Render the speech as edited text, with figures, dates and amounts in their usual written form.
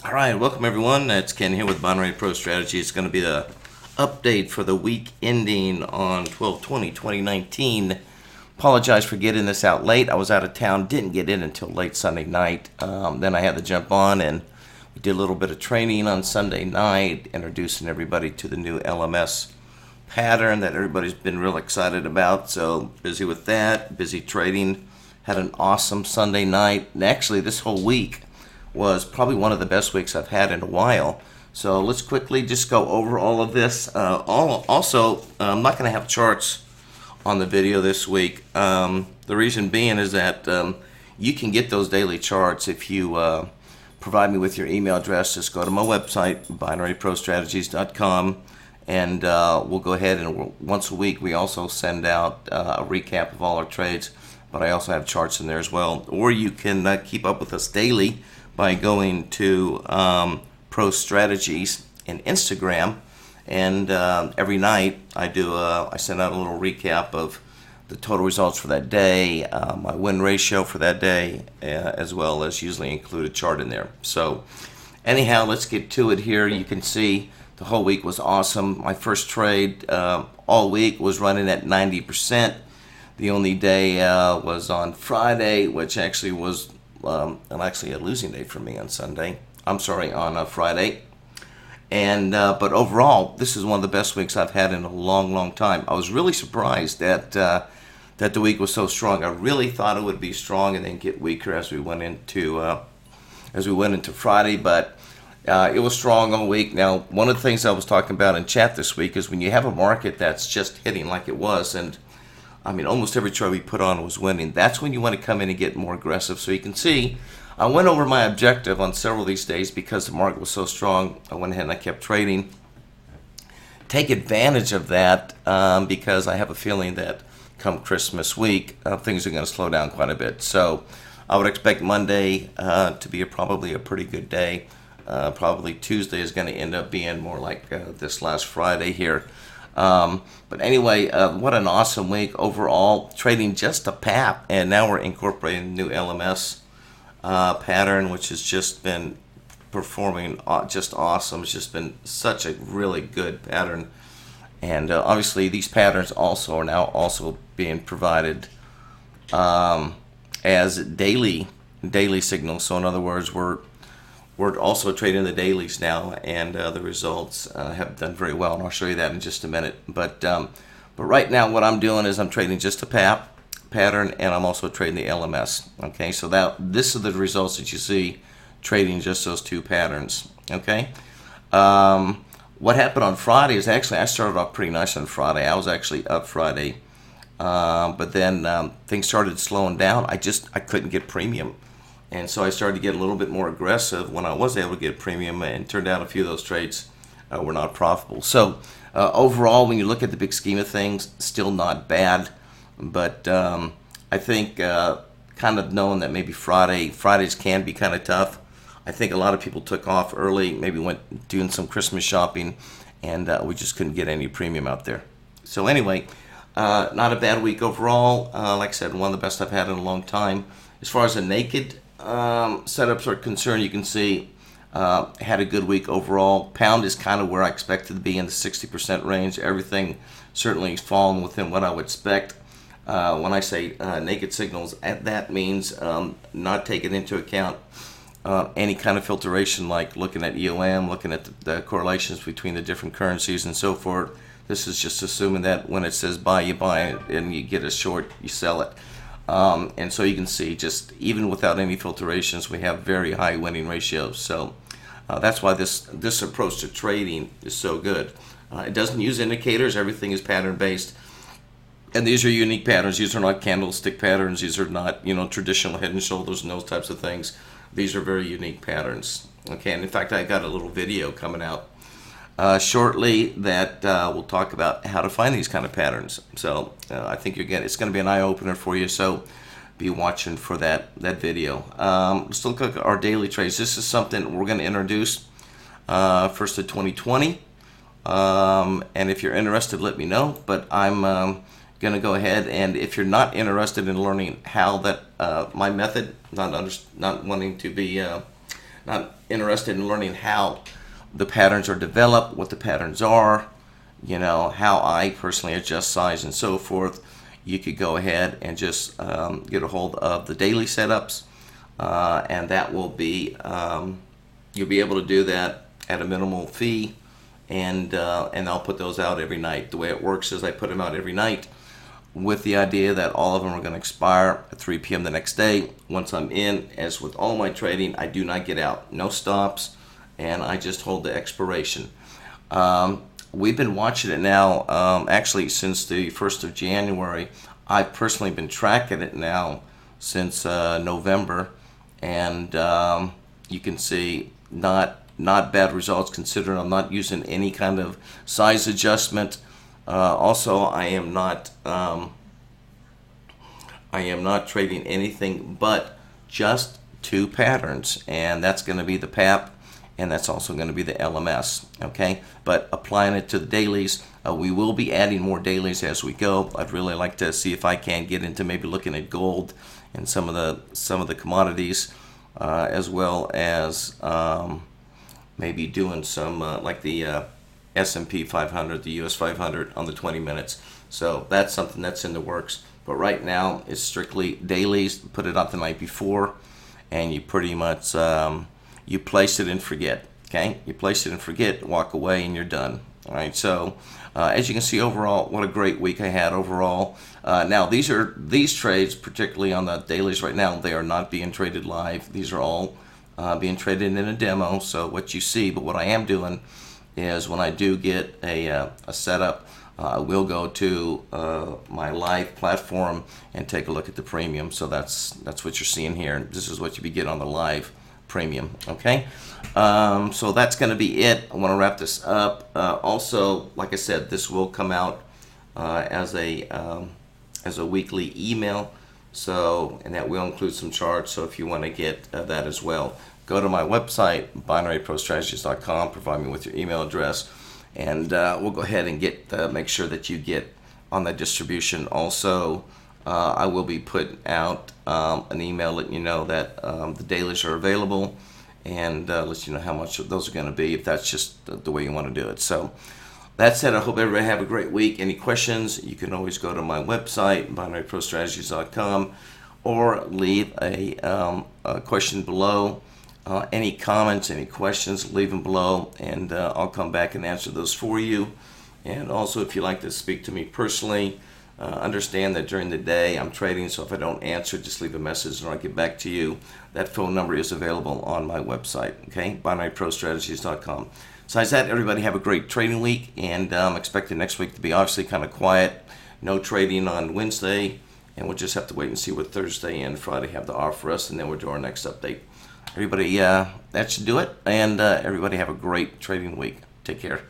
All right, welcome everyone. It's Ken here with Binary Pro Strategy. It's going to be the update for the week ending on 12/20/2019. Apologize for getting this out late. I was out of town, didn't get in until late Sunday night. Then I had to jump on and we did a little bit of training on Sunday night, introducing everybody to the new LMS pattern that everybody's been real excited about. So busy with that, busy trading. Had an awesome Sunday night. And actually, this whole week was probably one of the best weeks I've had in a while. So let's quickly just go over all of this. Also, I'm not going to have charts on the video this week. The reason being is that you can get those daily charts if you provide me with your email address. Just go to my website, binaryprostrategies.com, and we'll go ahead and once a week we also send out a recap of all our trades, but I also have charts in there as well. Or you can keep up with us daily by going to Pro Strategies in Instagram, and every night I send out a little recap of the total results for that day, my win ratio for that day, as well as usually include a chart in there. So anyhow, let's get to it here. You can see the whole week was awesome. My first trade all week was running at 90%. The only day was on Friday, which actually was actually a losing day for me on Sunday. I'm sorry, on Friday. And but overall, this is one of the best weeks I've had in a long, long time. I was really surprised that the week was so strong. I really thought it would be strong and then get weaker as we went into Friday. But it was strong all week. Now, one of the things I was talking about in chat this week is when you have a market that's just hitting like it was, and I mean, almost every trade we put on was winning. That's when you want to come in and get more aggressive. So you can see, I went over my objective on several of these days because the market was so strong. I went ahead and I kept trading. Take advantage of that because I have a feeling that come Christmas week, things are going to slow down quite a bit. So I would expect Monday to be probably a pretty good day. Probably Tuesday is going to end up being more like this last Friday here. But anyway, what an awesome week overall. Trading just a PAP, and now we're incorporating the new LMS pattern, which has just been performing just awesome. It's just been such a really good pattern. And obviously these patterns also are now also being provided as daily signals. So in other words, we're also trading the dailies now, and the results have done very well, and I'll show you that in just a minute. But right now what I'm doing is I'm trading just a PAP pattern, and I'm also trading the LMS. Okay, so this is the results that you see trading just those two patterns. Okay, what happened on Friday is actually I started off pretty nice on Friday. I was actually up Friday, but then things started slowing down. I couldn't get premium. And so I started to get a little bit more aggressive when I was able to get premium, and turned out a few of those trades were not profitable. So overall, when you look at the big scheme of things, still not bad. But I think kind of knowing that maybe Fridays can be kind of tough. I think a lot of people took off early, maybe went doing some Christmas shopping, and we just couldn't get any premium out there. So anyway, not a bad week overall. Like I said, one of the best I've had in a long time. As far as the naked setups are concerned, you can see had a good week overall. Pound is kind of where I expected to be, in the 60% range. Everything certainly has fallen within what I would expect. When I say naked signals, that means not taking into account any kind of filtration, like looking at EOM, looking at the correlations between the different currencies and so forth. This is just assuming that when it says buy, you buy it, and you get a short, you sell it. And so you can see, just even without any filtrations, we have very high winning ratios. So that's why this approach to trading is so good. It doesn't use indicators. Everything is pattern based, and these are unique patterns. These are not candlestick patterns. These are not traditional head and shoulders and those types of things. These are very unique patterns. Okay, and in fact, I got a little video coming out shortly that we'll talk about how to find these kind of patterns. So I think it's going to be an eye-opener for you, so be watching for that video. Let's look at our daily trades. This is something we're going to introduce first of 2020, and if you're interested, let me know. But I'm going to go ahead, and if you're not interested in learning how that my method, not wanting to be not interested in learning how the patterns are developed, what the patterns are, how I personally adjust size and so forth, you could go ahead and just get a hold of the daily setups, and that will be, you'll be able to do that at a minimal fee, and I'll put those out every night. The way it works is I put them out every night with the idea that all of them are going to expire at 3 p.m. the next day. Once I'm in, as with all my trading, I do not get out. No stops, and I just hold the expiration. We've been watching it now, actually since the 1st of January. I've personally been tracking it now since November, and you can see not bad results considering I'm not using any kind of size adjustment. Also, I am not trading anything but just 2 patterns, and that's going to be the PAP, and that's also going to be the LMS. Okay, but applying it to the dailies, we will be adding more dailies as we go. I'd really like to see if I can get into maybe looking at gold and some of the commodities, as well as maybe doing some like the S&P 500, the US 500 on the 20 minutes. So that's something that's in the works. But right now it's strictly dailies. Put it up the night before, and you pretty much you place it and forget. Okay, you place it and forget, walk away, and you're done. All right. So as you can see, overall, what a great week I had overall. Now these trades, particularly on the dailies right now, they are not being traded live. These are all being traded in a demo. So what you see, but what I am doing is when I do get a setup, I will go to my live platform and take a look at the premium. So that's what you're seeing here. This is what you get on the live premium. Okay, so that's going to be it. I want to wrap this up. Also, like I said, this will come out as a weekly email. So, and that will include some charts. So if you want to get that as well, go to my website, binaryprostrategies.com, provide me with your email address, and we'll go ahead and make sure that you get on that distribution. Also, I will be putting out an email letting you know that the dailies are available, and let you know how much those are going to be, if that's just the way you want to do it. So that said, I hope everybody have a great week. Any questions, you can always go to my website, binaryprostrategies.com, or leave a question below. Any comments, any questions, leave them below, and I'll come back and answer those for you. And also, if you'd like to speak to me personally, understand that during the day I'm trading, so if I don't answer, just leave a message and I'll get back to you. That phone number is available on my website, okay, binaryprostrategies.com. Besides that, everybody have a great trading week, and I'm expecting next week to be obviously kind of quiet. No trading on Wednesday, and we'll just have to wait and see what Thursday and Friday have to offer us, and then we'll do our next update. Everybody, that should do it, and everybody have a great trading week. Take care.